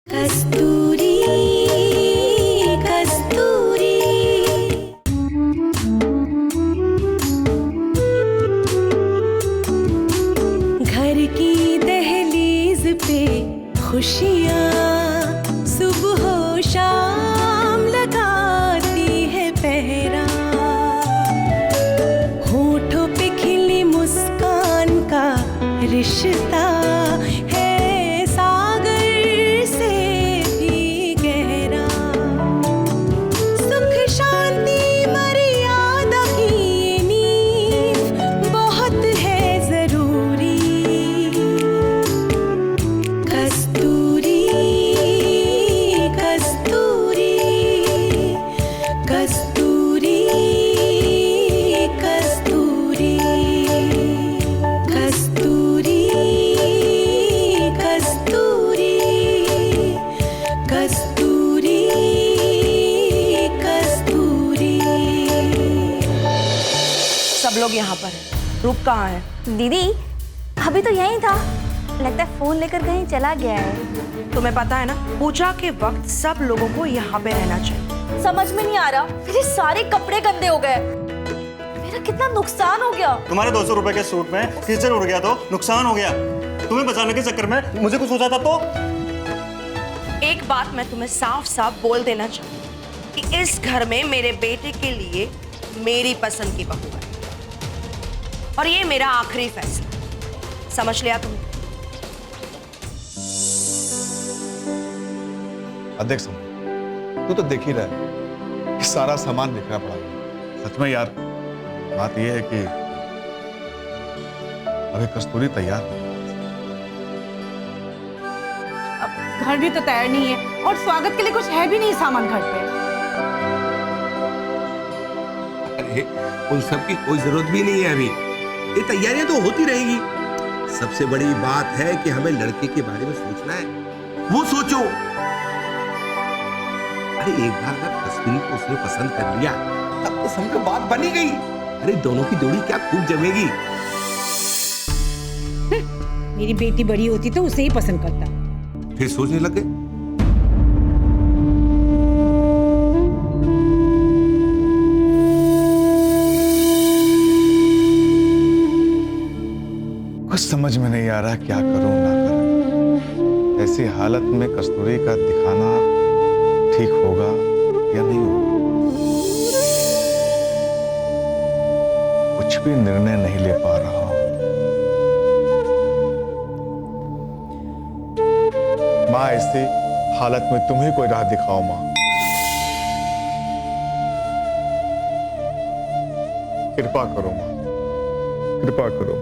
कस्तूरी कस्तूरी। घर की दहलीज पे खुशियाँ सुबह शाम लगाती है पहरा। होठों पे खिली मुस्कान का रिश्ता है सागर से भी गहरा। सुख शांति मर्यादा की नींव बहुत है जरूरी। कस्तूरी कस्तूरी कस्तूरी कस्तूरी कस्तूरी कस्तूरी कस्तूरी कस्तूरी। सब लोग यहाँ पर हैं। रूप कहाँ है? दीदी अभी तो यहीं था, लगता है फोन लेकर कहीं चला गया है। तुम्हें पता है ना, पूजा के वक्त सब लोगों को यहाँ पे रहना चाहिए। समझ में नहीं आ रहा, मेरे सारे कपड़े गंदे हो गए, मेरा कितना नुकसान हो गया। तुम्हारे 200 रुपए के सूट में कीचड़ उड़ गया तो नुकसान हो गया। तुम्हें बचाने के चक्कर में मुझे कुछ हो जाता तो। एक बात मैं तुम्हें साफ साफ बोल देना चाहती हूँ कि इस घर में मेरे बेटे के लिए मेरी पसंद की बहू है और ये मेरा आखिरी फैसला। समझ लिया तुमने? अध्यक्ष तू तो देख ही रहा है कि सारा सामान बिखरा पड़ा है। सच में यार बात यह है कि अभी कस्तूरी तैयार है। अब घर भी तो तैयार नहीं है और स्वागत के लिए कुछ है भी नहीं सामान घर पे। अरे उन सब की कोई जरूरत भी नहीं है अभी, ये तैयारियां तो होती रहेगी। सबसे बड़ी बात है कि हमें लड़के के बारे में सोचना है, वो सोचो। अरे एक बार अगर कस्तूरी को उसने पसंद कर लिया तब तो समझो बात बनी गई। अरे दोनों की जोड़ी क्या खूब जमेगी। मेरी बेटी बड़ी होती तो उसे ही पसंद करता। फिर सोचने लग गए। कुछ समझ में नहीं आ रहा क्या करूं ना करूं। ऐसी हालत में कस्तूरी का दिखाना ठीक होगा या नहीं होगा। कुछ भी निर्णय नहीं ले पा रहा हूं। माँ ऐसी हालत में तुम्हें कोई राह दिखाओ माँ। कृपा करो माँ, कृपा करो।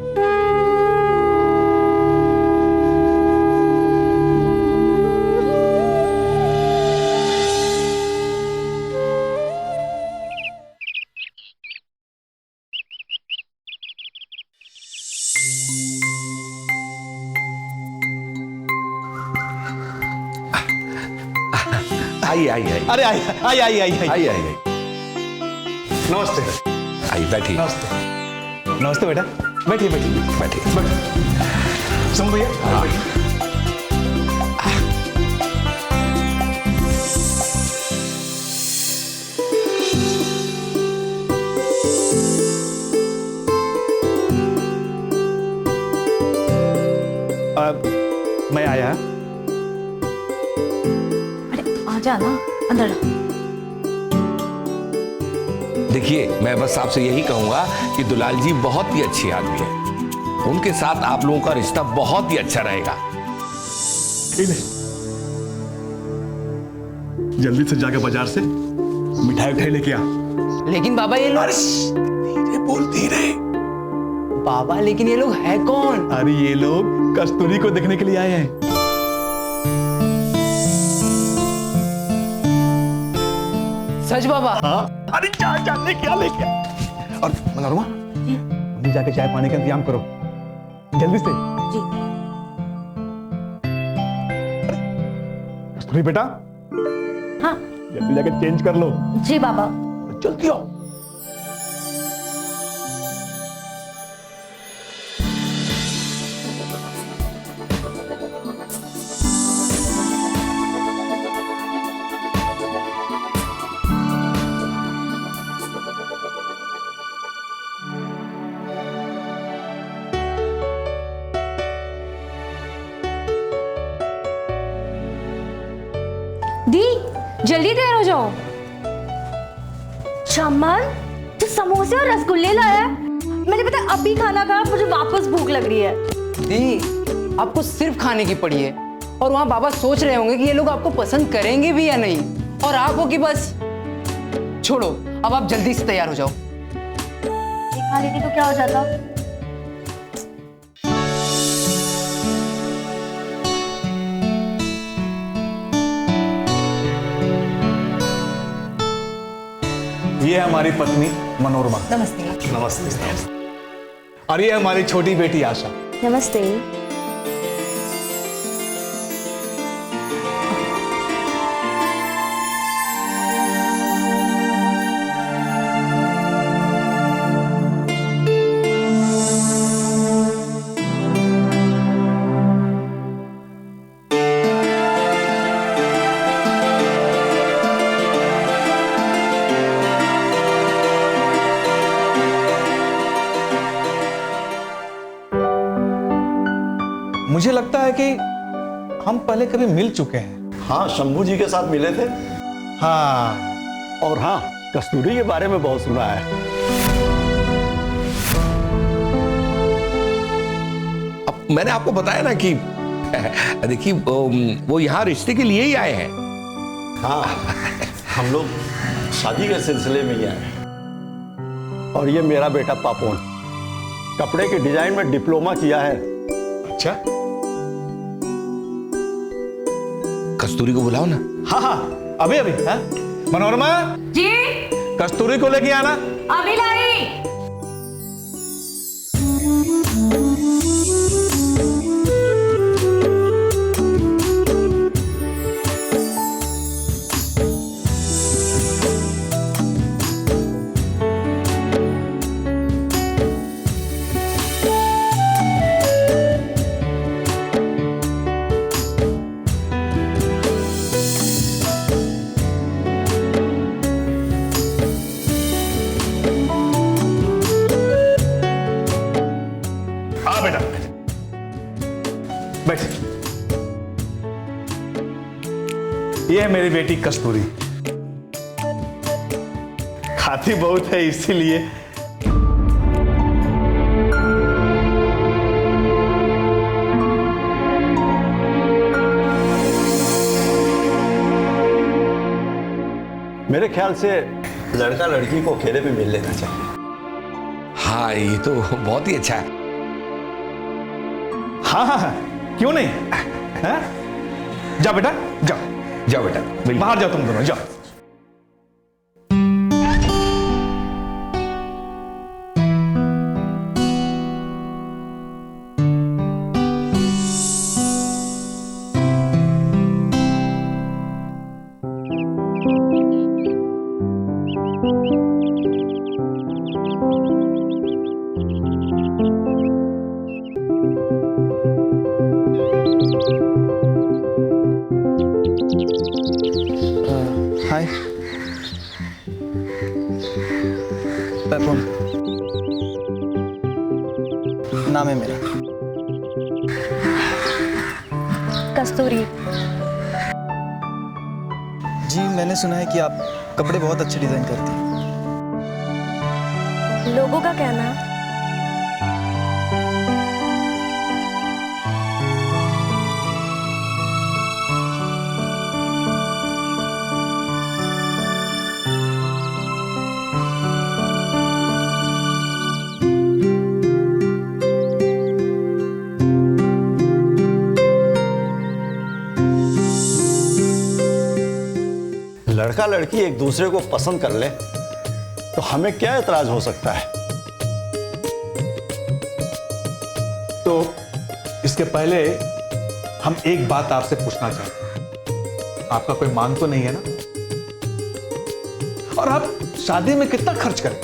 आई आई आई अरे आई आई आई आई आई आई आई आई नमस्ते। आई बैठी। नमस्ते नमस्ते बेटा, बैठिए बैठिए बैठी। सुन भैया। मैं आया। अरे आ जा ना अंदर। देखिए मैं बस आपसे यही कहूंगा कि दुलाल जी बहुत ही अच्छी आदमी है, उनके साथ आप लोगों का रिश्ता बहुत ही अच्छा रहेगा। जल्दी से जाकर बाजार से मिठाई उठाई लेके आ। लेकिन बाबा ये लोग, धीरे बोल धीरे। बाबा लेकिन ये लोग है कौन? अरे ये लोग कस्तूरी को देखने के लिए आए हैं। सच बाबा? हाँ। अरे क्या लेके आ लेके आ। और मनोरमा तुम जाके चाय पानी का इंतजाम करो जल्दी से। जी। कस्तूरी बेटा हाँ जल्दी जाके चेंज कर लो। जी बाबा। जल्दी आओ। दी जल्दी तैयार हो जाओ। चमन तू समोसे और रसगुल्ले लाया है? मैंने पता अभी खाना खाया, मुझे वापस भूख लग रही है। दी आपको सिर्फ खाने की पड़ी है और वहाँ बाबा सोच रहे होंगे कि ये लोग आपको पसंद करेंगे भी या नहीं, और आप हो कि बस छोड़ो, अब आप जल्दी से तैयार हो जाओ। ये खा लेती तो क्या हो जाता? ये है हमारी पत्नी मनोरमा। नमस्ते। नमस्ते। और ये हमारी छोटी बेटी आशा। नमस्ते। मुझे लगता है कि हम पहले कभी मिल चुके हैं। हाँ, शंभू जी के साथ मिले थे। हाँ, और हाँ, कस्तूरी के बारे में बहुत सुना है। अब मैंने आपको बताया ना कि देखिए वो यहाँ रिश्ते के लिए ही आए हैं। हाँ, हम लोग शादी के सिलसिले में ही आए हैं। और ये मेरा बेटा पापोन, कपड़े के डिजाइन में डिप्लोमा किया है। अच्छा। कस्तूरी को बुलाओ ना। हाँ हाँ, अभी अभी। हाँ? मनोरमा जी कस्तूरी को लेके आना। अभी लाई। बेटा बैठ। ये है मेरी बेटी कस्तूरी, खाती बहुत है इसीलिए। मेरे ख्याल से लड़का लड़की को अकेले भी मिल लेना चाहिए। हाँ, ये तो बहुत ही अच्छा है। हाँ हाँ हाँ, क्यों नहीं? हाँ? जाओ बेटा, जाओ जाओ बेटा, बाहर जाओ, तुम दोनों जाओ। हाय पेपोन नाम है मेरा। कस्तूरी। जी मैंने सुना है कि आप कपड़े बहुत अच्छे डिजाइन करती हैं। लोगों का कहना है। लड़का लड़की एक दूसरे को पसंद कर ले तो हमें क्या एतराज हो सकता है? तो इसके पहले हम एक बात आपसे पूछना चाहते हैं। आपका कोई मांग तो नहीं है ना? और आप शादी में कितना खर्च करें?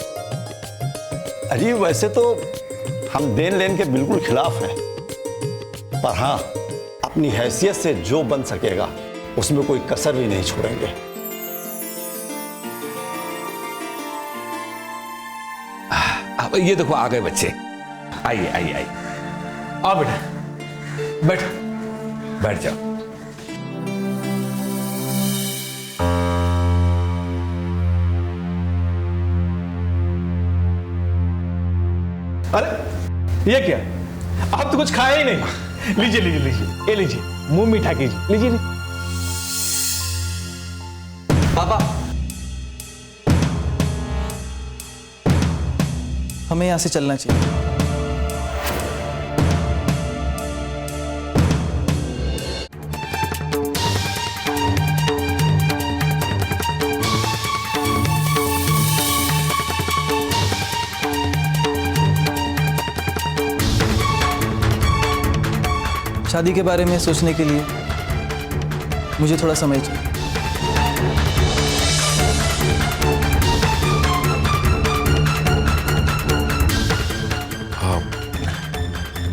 अरे वैसे तो हम देन लेन के बिल्कुल खिलाफ हैं, पर हाँ, अपनी हैसियत से जो बन सकेगा उसमें कोई कसर भी नहीं छोड़ेंगे। अब ये देखो आ गए बच्चे। आइए आइए आइए, आओ बेटा, बैठो। बैठ जाओ। अरे ये क्या, आप तो कुछ खाया ही नहीं। लीजिए लीजिए लीजिए, ये लीजिए, मुंह मीठा कीजिए, लीजिए लीजिए। पापा, हमें यहां से चलना चाहिए। शादी के बारे में सोचने के लिए मुझे थोड़ा समय चाहिए।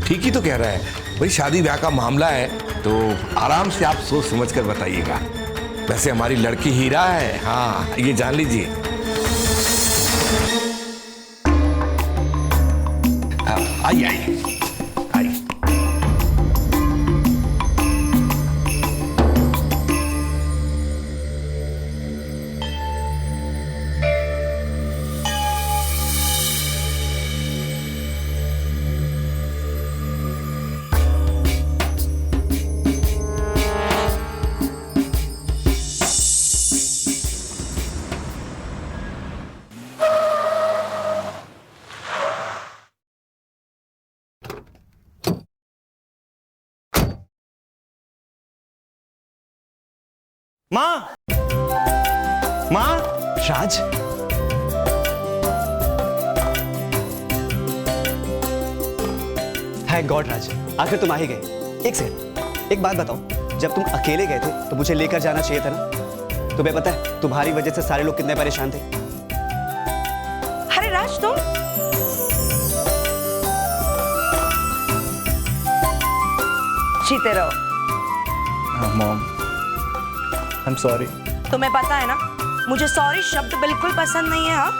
ठीक ही तो कह रहा है भाई, शादी ब्याह का मामला है तो आराम से आप सोच समझ कर बताइएगा। वैसे हमारी लड़की हीरा है, हाँ ये जान लीजिए। आइए आइए आइए। माँ, माँ। राज, थैंक गॉड राज, आखिर तुम आ ही गए। एक सेकंड, एक बात बताओ, जब तुम अकेले गए थे तो मुझे लेकर जाना चाहिए था ना? तुम्हें पता है तुम्हारी वजह से सारे लोग कितने परेशान थे। अरे राज, तुम जीते रहो। Mom, I am sorry. तुम्हें पता है ना, मुझे सॉरी शब्द बिल्कुल पसंद नहीं है। हाँ,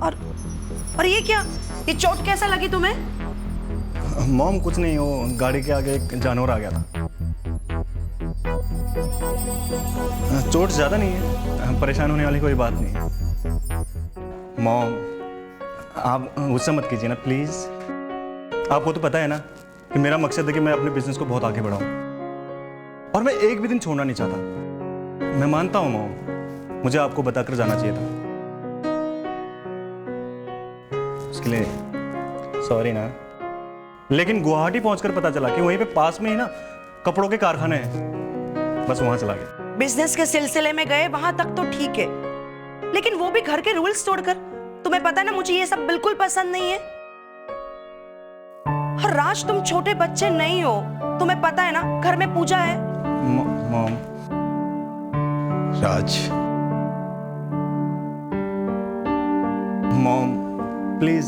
और ये क्या, ये चोट कैसा लगी तुम्हें? मॉम कुछ नहीं, वो गाड़ी के आगे एक जानवर आ गया था। चोट ज्यादा नहीं है, परेशान होने वाली कोई बात नहीं है। मॉम, आप गुस्सा मत कीजिए ना प्लीज। आपको तो पता है ना कि मेरा मकसद है कि मैं अपने बिजनेस को बहुत आगे बढ़ाऊं, और मैं एक भी दिन छोड़ना नहीं चाहता। मैं मानता हूं मॉम, मुझे आपको बताकर जाना चाहिए था, उसके लिए सॉरी ना। लेकिन गुवाहाटी पहुंचकर पता चला कि वहीं पे पास में ही ना कपड़ों के कारखाने हैं, बस वहां चला गया। बिजनेस के सिलसिले में गए वहां तक तो ठीक है, लेकिन वो भी घर के रूल्स तोड़कर। तुम्हें पता है ना, मुझे ये सब बिल्कुल पसंद नहीं है। और राज, तुम छोटे बच्चे नहीं हो, तुम्हें पता है ना घर में पूजा है। मॉम, राज, मॉम प्लीज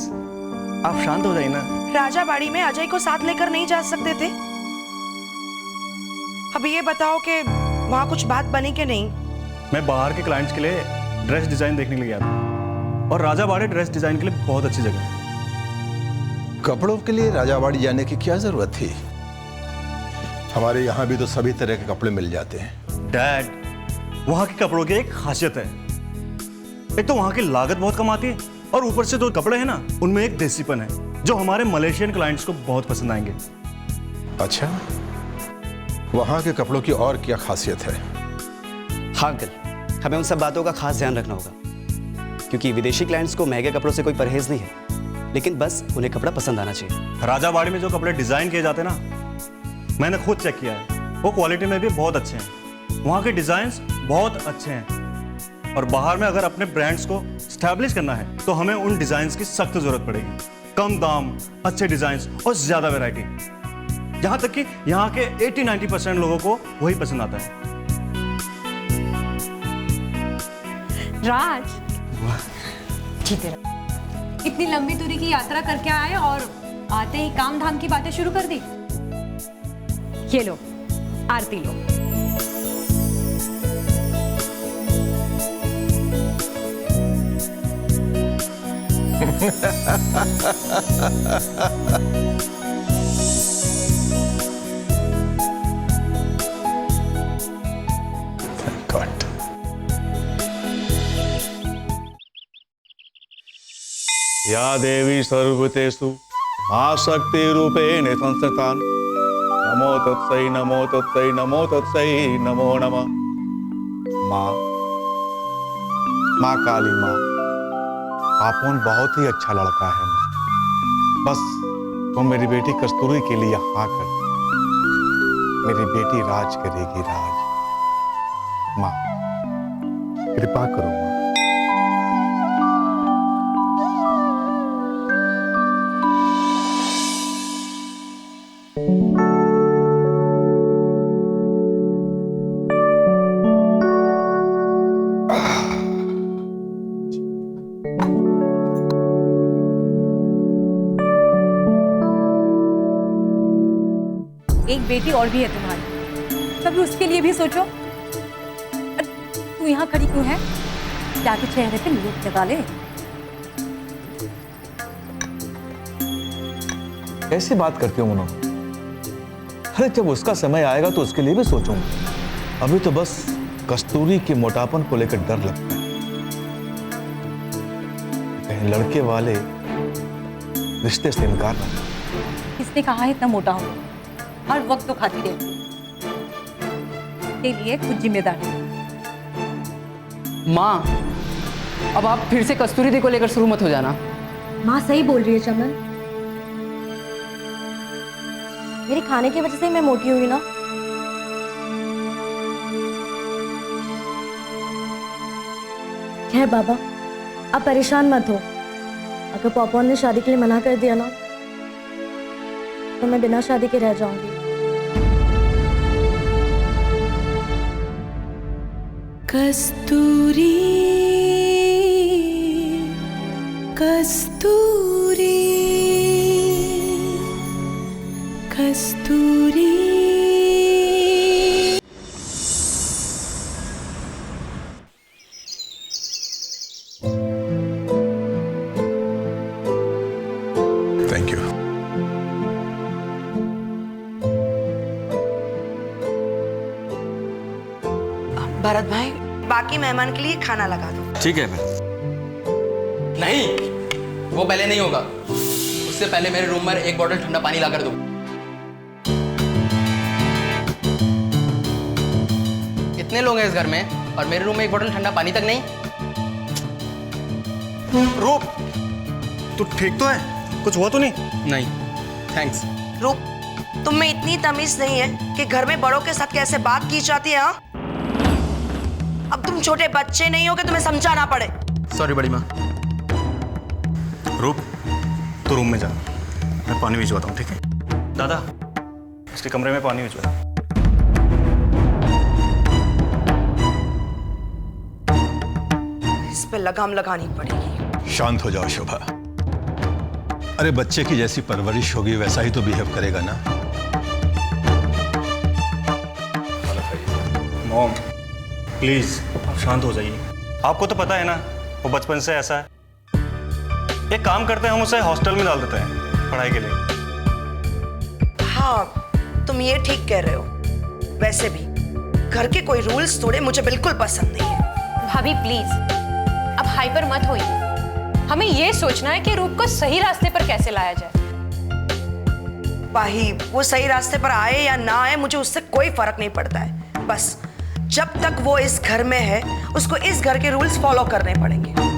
आप शांत हो जाइए ना। राजा बाड़ी में अजय को साथ लेकर नहीं जा सकते थे? अब ये बताओ कि वहां कुछ बात बनी कि नहीं? मैं बाहर के क्लाइंट्स के लिए ड्रेस डिजाइन देखने के लिए गया था, और राजाबाड़ी ड्रेस डिजाइन के लिए बहुत अच्छी जगह है। कपड़ों के लिए राजाबाड़ी जाने की क्या जरूरत थी? हमारे यहाँ भी तो सभी तरह के कपड़े मिल जाते हैं। डैड, वहां के कपड़ों की एक खासियत है, एक तो वहां की लागत बहुत कम आती है, और ऊपर से जो कपड़े हैं ना उनमें एक देसीपन है जो हमारे मलेशियन क्लाइंट्स को बहुत पसंद आएंगे। अच्छा, वहां के कपड़ों की और क्या खासियत है? हाँ अंकल, हमें उन सब बातों का खास ध्यान रखना होगा, क्योंकि विदेशी क्लाइंट्स को महंगे कपड़ों से कोई परहेज नहीं है, लेकिन बस उन्हें कपड़ा पसंद आना चाहिए। राजाबाड़ी में जो कपड़े डिजाइन किए जाते हैं ना, मैंने खुद चेक किया है, वो क्वालिटी में भी बहुत अच्छे हैं। वहाँ के डिजाइन्स बहुत अच्छे हैं, और बाहर में अगर अपने ब्रांड्स को स्टैब्लिश करना है तो हमें उन डिजाइन्स की सख्त जरूरत पड़ेगी। कम दाम, अच्छे डिजाइन्स और ज्यादा वैरायटी। यहाँ तक कि यहाँ के 80-90% लोगों को वही पसंद आता है। राज, जीते रहो। इतनी लंबी दूरी की यात्रा करके आए और आते ही काम धाम की बातें शुरू कर दी। ये लो, आरती लो। God. या देवी सर्वभूतेषु आसक्ति रूपेण संस्थितान् नमो तत्सै नमो तत्सै नमो तत्सै नमो नमः। माँ काली माँ, आपन बहुत ही अच्छा लड़का है माँ। बस तुम मेरी बेटी कस्तूरी के लिए हाँ कर, मेरी बेटी राज करेगी राज। माँ कृपा करो माँ। एक बेटी और भी है तुम्हारी, कभी उसके लिए भी सोचो। तू यहाँ खड़ी क्यों है? जाके चेहरे पे लूट लगा ले। कैसी बात करती हो मनोज? अरे जब उसका समय आएगा तो उसके लिए भी सोचूंगा। अभी तो बस कस्तूरी के मोटापन को लेकर डर लगता है, कहीं लड़के वाले रिश्ते से इनकार ना करें। किसने कहा है इतना मोटा हूं? हर वक्त तो खाती रहती है। के लिए कुछ जिम्मेदारी। माँ, अब आप फिर से कस्तूरी दी को लेकर शुरू मत हो जाना। माँ सही बोल रही है चमन, मेरे खाने की वजह से ही मैं मोटी हुई ना। खैर बाबा, आप परेशान मत हो। अगर पापा ने शादी के लिए मना कर दिया ना तो मैं बिना शादी के रह जाऊंगी। कस्तूरी कस्तूरी कस्तूरी। Thank you. भरत भाई, बाकी मेहमान के लिए खाना लगा दो। ठीक है मैं। नहीं, वो पहले नहीं होगा। उससे पहले मेरे रूम में एक बोतल ठंडा पानी ला कर दो। इतने लोग हैं इस घर में और मेरे रूम में एक बोतल ठंडा पानी तक नहीं। रूप, तू ठीक तो है? कुछ हुआ तो नहीं? नहीं, थैंक्स। रूप, तुम में इतनी तमीज नहीं है कि घर में बड़ों के साथ कैसे बात की जाती है? हाँ, अब तुम छोटे बच्चे नहीं हो कि तुम्हें समझाना पड़े। सॉरी बड़ी माँ। रूप, तू रूम में जा, मैं पानी भिजवाता हूँ, ठीक है? दादा, इसके कमरे में पानी भिजवा। इस पे लगाम लगानी पड़ेगी। शांत हो जाओ शोभा। अरे बच्चे की जैसी परवरिश होगी वैसा ही तो बिहेव करेगा ना। मॉम, प्लीज आप शांत हो जाइए। आपको तो पता है ना वो बचपन से ऐसा है। एक काम करते हैं, हम उसे हॉस्टल में डाल देते हैं पढ़ाई के लिए। हाँ, तुम ये ठीक कह रहे हो। वैसे भी घर के कोई रूल्स तोड़े मुझे बिल्कुल पसंद नहीं है। भाभी प्लीज, अब हाइपर मत होइए। हमें ये सोचना है कि रूप को सही रास्ते पर कैसे लाया जाए। भाई, वो सही रास्ते पर आए या ना आए मुझे उससे कोई फर्क नहीं पड़ता है। बस जब तक वो इस घर में है उसको इस घर के रूल्स फॉलो करने पड़ेंगे।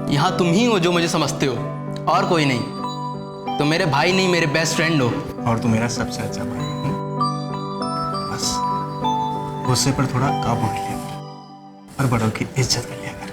यहाँ तुम ही हो जो मुझे समझते हो और कोई नहीं। तुम मेरे भाई नहीं, मेरे बेस्ट फ्रेंड हो। और तू मेरा सबसे अच्छा भाई है। बस गुस्से पर थोड़ा काबू कर लिया और बड़ों की इज्जत कर लिया कर।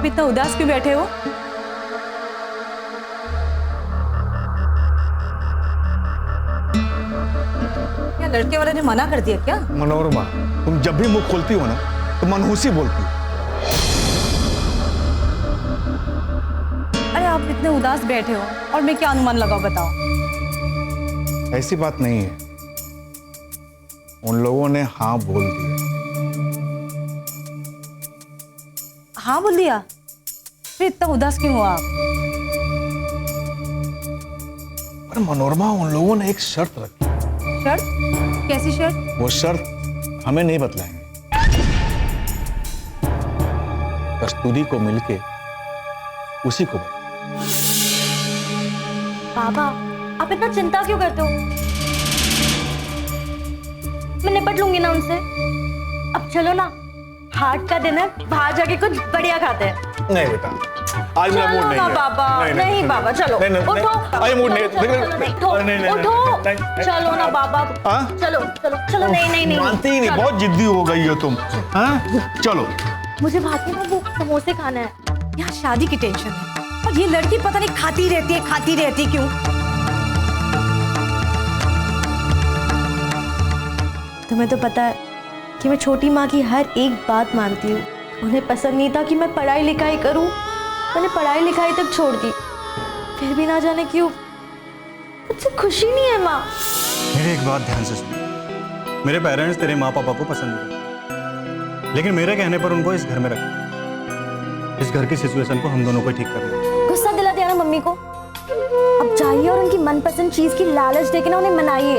आप इतना उदास क्यों बैठे हो? क्या लड़के वाले ने मना कर दिया क्या? मनोरमा, तुम जब भी मुंह खोलती हो ना तो मनहूसी बोलती हो। अरे आप इतने उदास बैठे हो और मैं क्या अनुमान लगाऊं, बताओ। ऐसी बात नहीं है, उन लोगों ने हाँ बोल दिया। हाँ बोल दिया? फिर इतना उदास क्यों हुआ आप? पर मनोरमा, उन लोगों ने एक शर्त रखी। शर्त? कैसी शर्त? वो शर्त हमें नहीं बतलाएंगे। कस्तूरी को मिलके उसी को बता। बाबा, आप इतना चिंता क्यों करते हो? मैं निपट लूंगी ना उनसे। अब चलो ना, हाट का डिनर बाहर जाके कुछ बढ़िया खाते हैं। नहीं बेटा, आज मेरा मूड चलो नहीं ना है। बाबा, नहीं बाबा, चलो उठो। आज मूड नहीं, उठो, चलो ना बाबा, चलो चलो चलो। नहीं मानती ही नहीं, बहुत जिद्दी हो गई हो तुम। हाँ, चलो। मुझे भाग के ना वो समोसे खाना है। यहाँ शादी की टेंशन है और ये लड़की पता नहीं खाती रहती क्यों? तुम्हें तो पता है कि मैं छोटी माँ की हर एक बात मानती हूँ। उन्हें पसंद नहीं था कि मैं पढ़ाई लिखाई करूँ। मैंने पढ़ाई लिखाई तक छोड़ दी, फिर भी ना जाने क्यों मुझसे खुशी नहीं है माँ। मेरी एक बात ध्यान से सुन। मेरे पेरेंट्स तेरे माँ पापा को पसंद नहीं करते, लेकिन मेरे कहने पर उनको इस घर में रखा। इस घर की सिचुएशन को हम दोनों को ठीक करना। गुस्सा दिला दिया ना मम्मी को। अब जाइए और उनकी मनपसंद चीज की लालच देके ना उन्हें मनाइए।